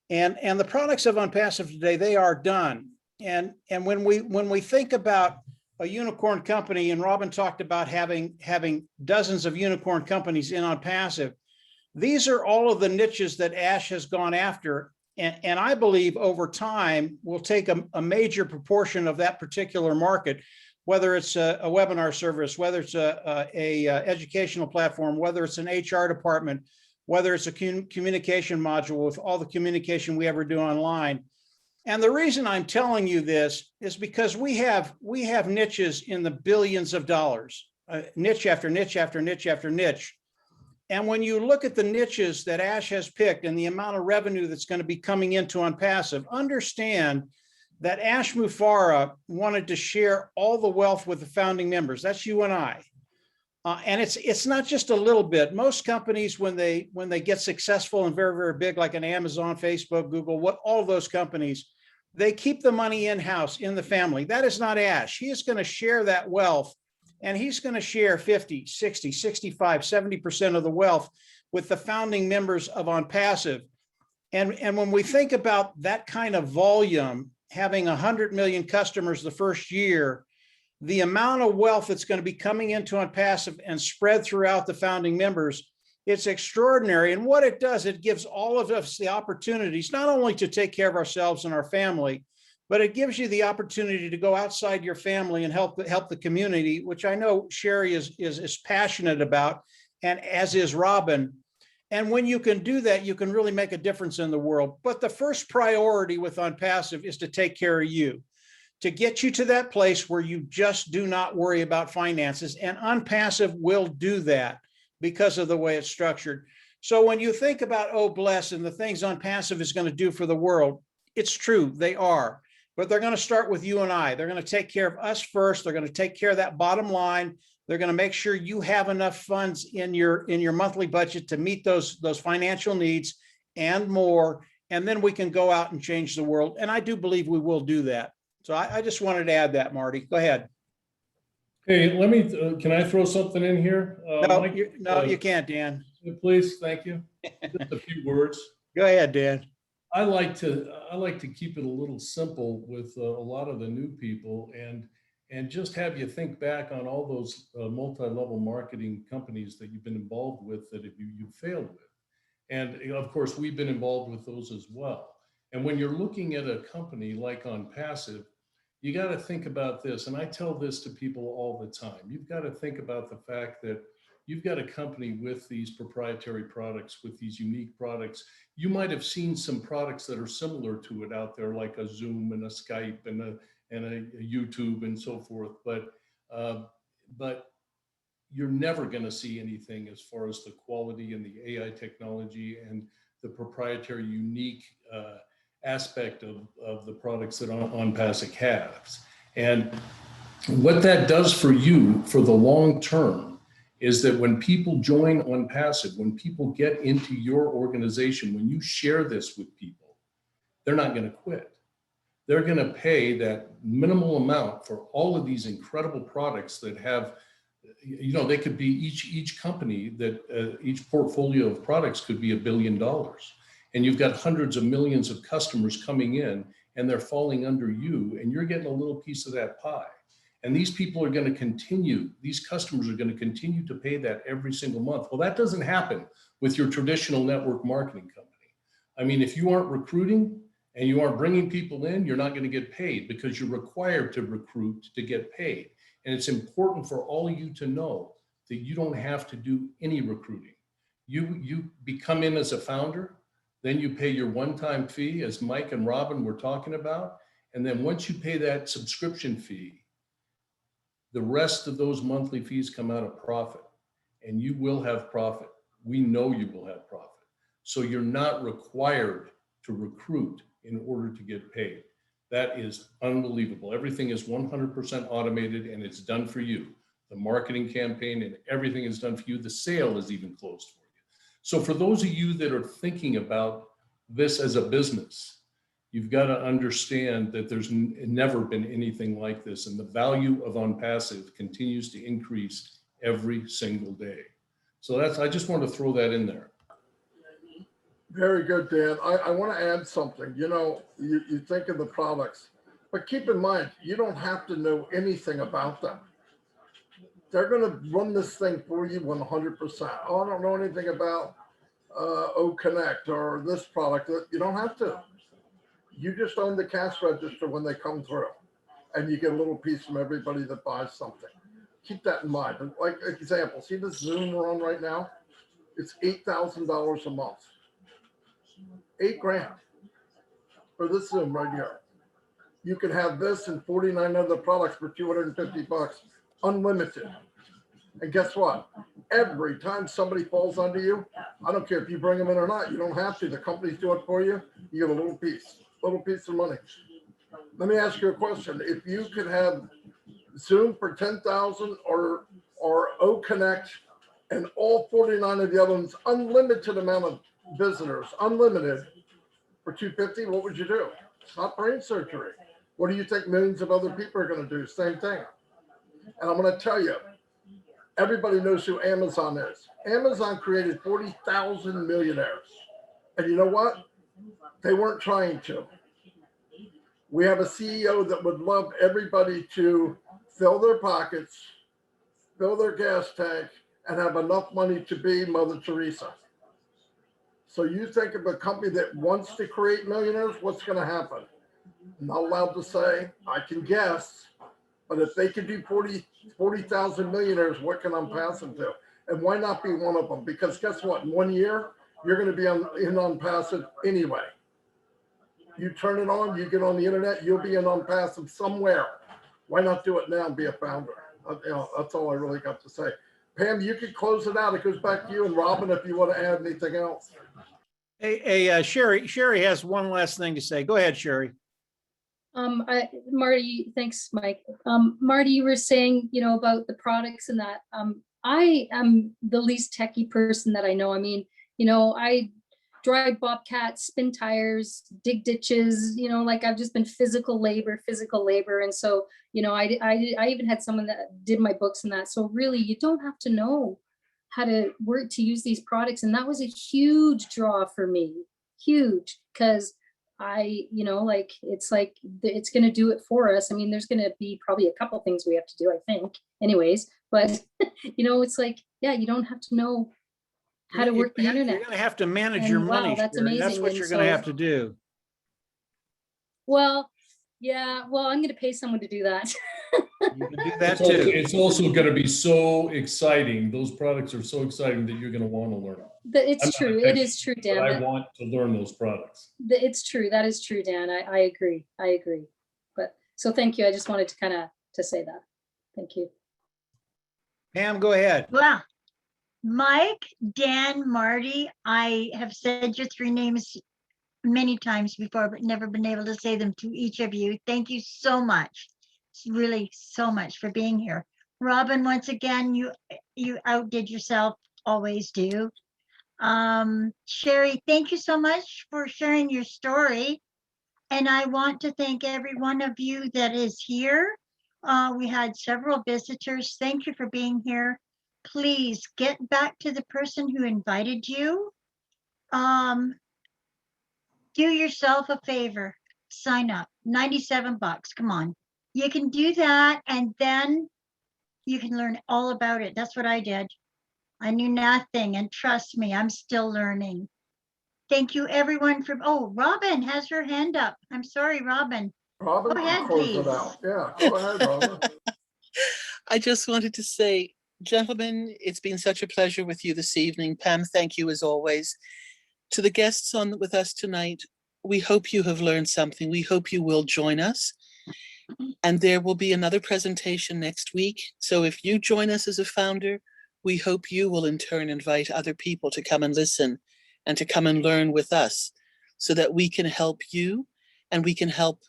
And the products of OnPassive today, they are done. And when we think about a unicorn company, and Robin talked about having dozens of unicorn companies in OnPassive, these are all of the niches that Ash has gone after. And I believe over time, we'll take a major proportion of that particular market, whether it's a webinar service, whether it's a educational platform, whether it's an HR department, whether it's a communication module with all the communication we ever do online. And the reason I'm telling you this is because we have niches in the billions of dollars, niche after niche after niche after niche. And when you look at the niches that Ash has picked and the amount of revenue that's going to be coming into OnPassive, understand that Ash Mufareh wanted to share all the wealth with the founding members. That's you and I. And it's not just a little bit. Most companies, when they get successful and very, very big, like an Amazon, Facebook, Google, all of those companies, they keep the money in-house in the family. That is not Ash. He is going to share that wealth, and he's going to share 50, 60, 65, 70% of the wealth with the founding members of OnPassive. And when we think about that kind of volume, having 100 million customers the first year, the amount of wealth that's going to be coming into OnPassive and spread throughout the founding members, it's extraordinary. And what it does, it gives all of us the opportunities, not only to take care of ourselves and our family, but it gives you the opportunity to go outside your family and help the community, which I know Sherry is passionate about, and as is Robin. And when you can do that, you can really make a difference in the world. But the first priority with OnPassive is to take care of you, to get you to that place where you just do not worry about finances. And OnPassive will do that because of the way it's structured. So when you think about Oh Bless and the things OnPassive is going to do for the world, it's true, they are. But they're going to start with you and I. They're going to take care of us first. They're going to take care of that bottom line. They're going to make sure you have enough funds in your monthly budget to meet those financial needs and more. And then we can go out and change the world. And I do believe we will do that. So I just wanted to add that, Marty. Go ahead.
Hey, let me, can I throw something in here?
No, you can't, Dan.
Please, thank you. Just a few words.
Go ahead, Dan.
I like to keep it a little simple with a lot of the new people and just have you think back on all those multi-level marketing companies that you've been involved with that you failed with. And of course, we've been involved with those as well. And when you're looking at a company like OnPassive, you got to think about this. And I tell this to people all the time. You've got to think about the fact that you've got a company with these proprietary products, with these unique products. You might have seen some products that are similar to it out there, like a Zoom and a Skype and a YouTube and so forth. But you're never going to see anything as far as the quality and the AI technology and the proprietary unique aspect of the products that OnPassive has. And what that does for you for the long term is that when people join OnPassive, when people get into your organization, when you share this with people, they're not going to quit. They're going to pay that minimal amount for all of these incredible products that have, you know, they could be each company that each portfolio of products could be $1 billion. And you've got hundreds of millions of customers coming in and they're falling under you and you're getting a little piece of that pie. And these people are going to continue, these customers are going to continue to pay that every single month. Well, that doesn't happen with your traditional network marketing company. I mean, if you aren't recruiting and you aren't bringing people in, you're not going to get paid because you're required to recruit to get paid. And it's important for all of you to know that you don't have to do any recruiting. You become in as a founder, then you pay your one-time fee, as Mike and Robin were talking about, And then once you pay that subscription fee, the rest of those monthly fees come out of profit, and you will have profit. We know you will have profit. So you're not required to recruit in order to get paid. That is unbelievable. Everything is 100% automated and it's done for you. The marketing campaign and everything is done for you. The sale is even closed for you. So for those of you that are thinking about this as a business, you've got to understand that there's never been anything like this, and the value of OnPassive continues to increase every single day. So I just want to throw that in there.
Very good, Dan. I want to add something. You know, you think of the products, but keep in mind, you don't have to know anything about them. They're going to run this thing for you 100%. Oh, I don't know anything about O Connect or this product. You don't have to. You just own the cash register when they come through, and you get a little piece from everybody that buys something. Keep that in mind. And like example, see this Zoom we're on right now? It's $8,000 a month. $8,000 for this Zoom right here. You can have this and 49 other products for $250, unlimited. And guess what? Every time somebody falls under you, I don't care if you bring them in or not, you don't have to. The companies do it for you. You get a little piece of money. Let me ask you a question. If you could have Zoom for 10,000 or O Connect and all 49 of the other ones, unlimited amount of visitors, unlimited for $250, what would you do? It's not brain surgery. What do you think millions of other people are going to do? Same thing. And I'm going to tell you, everybody knows who Amazon is. Amazon created 40,000 millionaires. And you know what? They weren't trying to. We have a CEO that would love everybody to fill their pockets, fill their gas tank, and have enough money to be Mother Teresa. So you think of a company that wants to create millionaires, what's going to happen? I'm not allowed to say, I can guess, but if they can do 40,000 millionaires, what can OnPassive do? And why not be one of them? Because guess what? In 1 year, you're going to be in OnPassive anyway. You turn it on, you get on the internet, you'll be in OnPassive somewhere. Why not do it now and be a founder? That's all I really got to say. Pam, you can close it out. It goes back to you, and Robin, if you want to add anything else.
Hey, Sherry has one last thing to say. Go ahead, Sherry.
Marty, thanks, Mike. Marty, you were saying, about the products and that. I am the least techie person that I know. I mean, I drive bobcats, spin tires, dig ditches, like I've just been physical labor. And so, I even had someone that did my books and that. So really, you don't have to know how to work to use these products. And that was a huge draw for me, huge, because it's going to do it for us. I mean, there's going to be probably a couple things we have to do, I think, anyways, but it's like, yeah, you don't have to know how to work the internet.
You're going to have to manage your money.
Wow, that's
Sherry.
amazing.
That's what you're going to have to do.
Well, yeah, I'm going to pay someone to do that.
You can do that
It's
too.
It's also going to be so exciting. Those products are so exciting that you're going to want to learn them.
It's true. It is true, Dan.
But I want to learn those products.
It's true. That is true, Dan. I agree. But so thank you. I just wanted to say that. Thank you.
Pam, go ahead.
Well, Mike, Dan, Marty, I have said your three names many times before, but never been able to say them to each of you. Thank you so much. Really so much for being here. Robin, once again, you outdid yourself, always do. Sherry, thank you so much for sharing your story. And I want to thank every one of you that is here. We had several visitors. Thank you for being here. Please get back to the person who invited you. Do yourself a favor, sign up, $97, come on. You can do that, and then you can learn all about it. That's what I did. I knew nothing, and trust me, I'm still learning. Thank you, everyone. Robin has her hand up. I'm sorry, Robin.
Robin,
Go ahead,
close
please.
it out. Yeah, go ahead, Robin.
I just wanted to say, gentlemen, it's been such a pleasure with you this evening. Pam, thank you as always. To the guests on with us tonight, we hope you have learned something. We hope you will join us. And there will be another presentation next week. So if you join us as a founder, we hope you will in turn invite other people to come and listen and to come and learn with us so that we can help you and we can help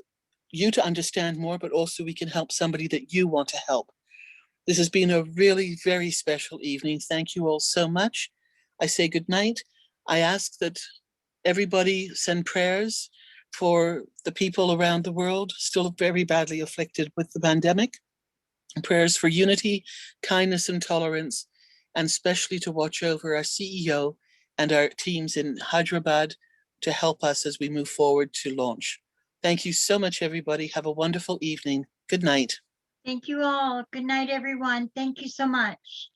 you to understand more, but also we can help somebody that you want to help. This has been a really very special evening. Thank you all so much. I say good night. I ask that everybody send prayers for the people around the world still very badly afflicted with the pandemic. Prayers for unity, kindness, and tolerance, and especially to watch over our CEO and our teams in Hyderabad to help us as we move forward to launch. Thank you so much, everybody. Have a wonderful evening. Good night.
Thank you all. Good night, everyone. Thank you so much.